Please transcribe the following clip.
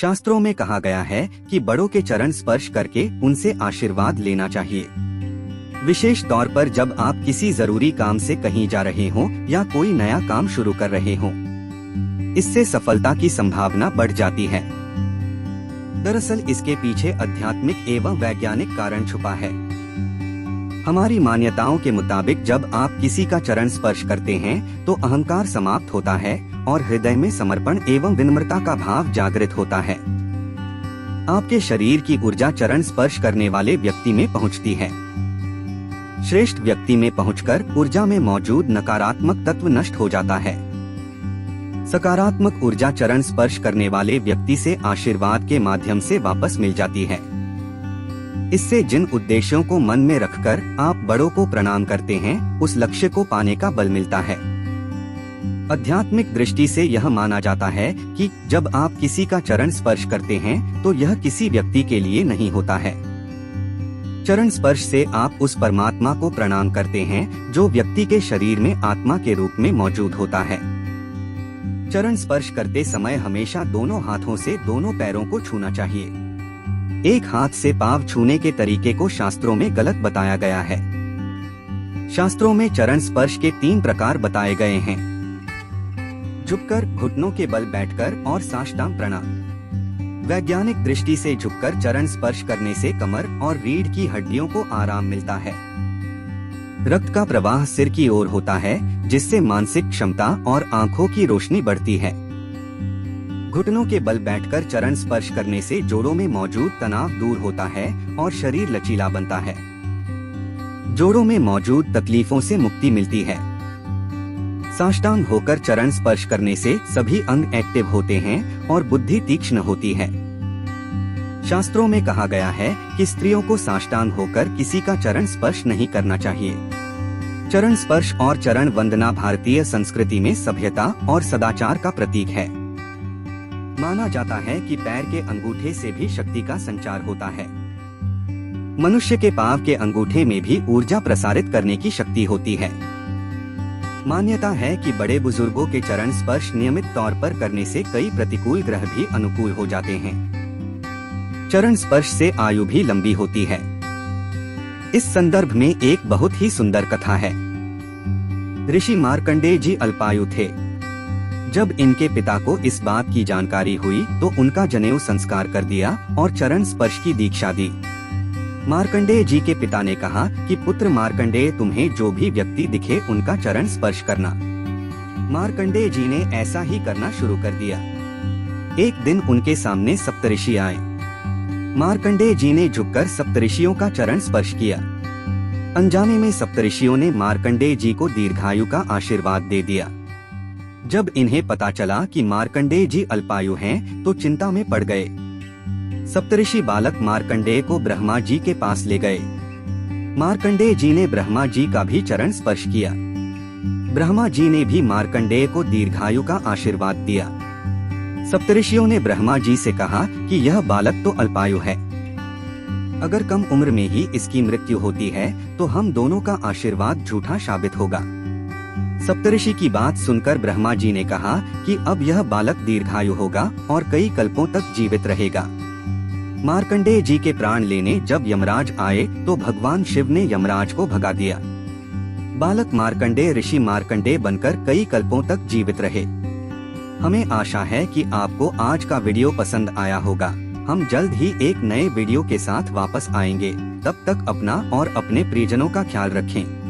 शास्त्रों में कहा गया है कि बड़ों के चरण स्पर्श करके उनसे आशीर्वाद लेना चाहिए। विशेष तौर पर जब आप किसी जरूरी काम से कहीं जा रहे हों या कोई नया काम शुरू कर रहे हों, इससे सफलता की संभावना बढ़ जाती है। दरअसल इसके पीछे आध्यात्मिक एवं वैज्ञानिक कारण छुपा है। हमारी मान्यताओं के मुताबिक जब आप किसी का चरण स्पर्श करते हैं तो अहंकार समाप्त होता है और हृदय में समर्पण एवं विनम्रता का भाव जागृत होता है। आपके शरीर की ऊर्जा चरण स्पर्श करने वाले व्यक्ति में पहुंचती है। श्रेष्ठ व्यक्ति में पहुंचकर ऊर्जा में मौजूद नकारात्मक तत्व नष्ट हो जाता है। सकारात्मक ऊर्जा चरण स्पर्श करने वाले व्यक्ति से आशीर्वाद के माध्यम से वापस मिल जाती है। इससे जिन उद्देश्यों को मन में रखकर आप बड़ों को प्रणाम करते हैं, उस लक्ष्य को पाने का बल मिलता है। आध्यात्मिक दृष्टि से यह माना जाता है कि जब आप किसी का चरण स्पर्श करते हैं तो यह किसी व्यक्ति के लिए नहीं होता है। चरण स्पर्श से आप उस परमात्मा को प्रणाम करते हैं जो व्यक्ति के शरीर में आत्मा के रूप में मौजूद होता है। चरण स्पर्श करते समय हमेशा दोनों हाथों से दोनों पैरों को छूना चाहिए। एक हाथ से पांव छूने के तरीके को शास्त्रों में गलत बताया गया है। शास्त्रों में चरण स्पर्श के 3 प्रकार बताए गए हैं: झुककर, घुटनों के बल बैठकर और साष्टांग प्रणाम। वैज्ञानिक दृष्टि से झुककर चरण स्पर्श करने से कमर और रीढ़ की हड्डियों को आराम मिलता है। रक्त का प्रवाह सिर की ओर होता है, जिससे मानसिक क्षमता और आंखों की रोशनी बढ़ती है। घुटनों के बल बैठकर चरण स्पर्श करने से जोड़ों में मौजूद तनाव दूर होता है और शरीर लचीला बनता है। जोड़ों में मौजूद तकलीफों से मुक्ति मिलती है। साष्टांग होकर चरण स्पर्श करने से सभी अंग एक्टिव होते हैं और बुद्धि तीक्ष्ण होती है। शास्त्रों में कहा गया है कि स्त्रियों को साष्टांग होकर किसी का चरण स्पर्श नहीं करना चाहिए। चरण स्पर्श और चरण वंदना भारतीय संस्कृति में सभ्यता और सदाचार का प्रतीक है। माना जाता है कि पैर के अंगूठे से भी शक्ति का संचार होता है। मनुष्य के पांव के अंगूठे में भी ऊर्जा प्रसारित करने की शक्ति होती है। मान्यता है कि बड़े बुजुर्गों के चरण स्पर्श नियमित तौर पर करने से कई प्रतिकूल ग्रह भी अनुकूल हो जाते हैं। चरण स्पर्श से आयु भी लंबी होती है। इस संदर्भ में एक बहुत ही सुंदर कथा है। ऋषि मार्कंडेय जी अल्पायु थे। जब इनके पिता को इस बात की जानकारी हुई तो उनका जनेऊ संस्कार कर दिया और चरण स्पर्श की दीक्षा दी। मार्कंडेय जी के पिता ने कहा कि पुत्र मार्कंडेय, तुम्हें जो भी व्यक्ति दिखे उनका चरण स्पर्श करना। मार्कंडेय जी ने ऐसा ही करना शुरू कर दिया। एक दिन उनके सामने सप्तऋषि आए। मार्कंडेय जी ने झुककर सप्तऋषियों का चरण स्पर्श किया। अनजाने में सप्तऋषियों ने मार्कंडेय जी को दीर्घायु का आशीर्वाद दे दिया। जब इन्हें पता चला कि मार्कंडेय जी अल्पायु हैं, तो चिंता में पड़ गए। सप्तऋषि बालक मार्कंडेय को ब्रह्मा जी के पास ले गए। मार्कंडेय जी ने ब्रह्मा जी का भी चरण स्पर्श किया। ब्रह्मा जी ने भी मार्कंडेय को दीर्घायु का आशीर्वाद दिया। सप्तऋषियों ने ब्रह्मा जी से कहा कि यह बालक तो अल्पायु है, अगर कम उम्र में ही इसकी मृत्यु होती है तो हम दोनों का आशीर्वाद झूठा साबित होगा। सप्तऋषि की बात सुनकर ब्रह्मा जी ने कहा कि अब यह बालक दीर्घायु होगा और कई कल्पों तक जीवित रहेगा। मार्कंडेय जी के प्राण लेने जब यमराज आए तो भगवान शिव ने यमराज को भगा दिया। बालक मार्कंडेय ऋषि मार्कंडेय बनकर कई कल्पों तक जीवित रहे। हमें आशा है कि आपको आज का वीडियो पसंद आया होगा। हम जल्द ही एक नए वीडियो के साथ वापस आएंगे। तब तक अपना और अपने प्रियजनों का ख्याल रखें।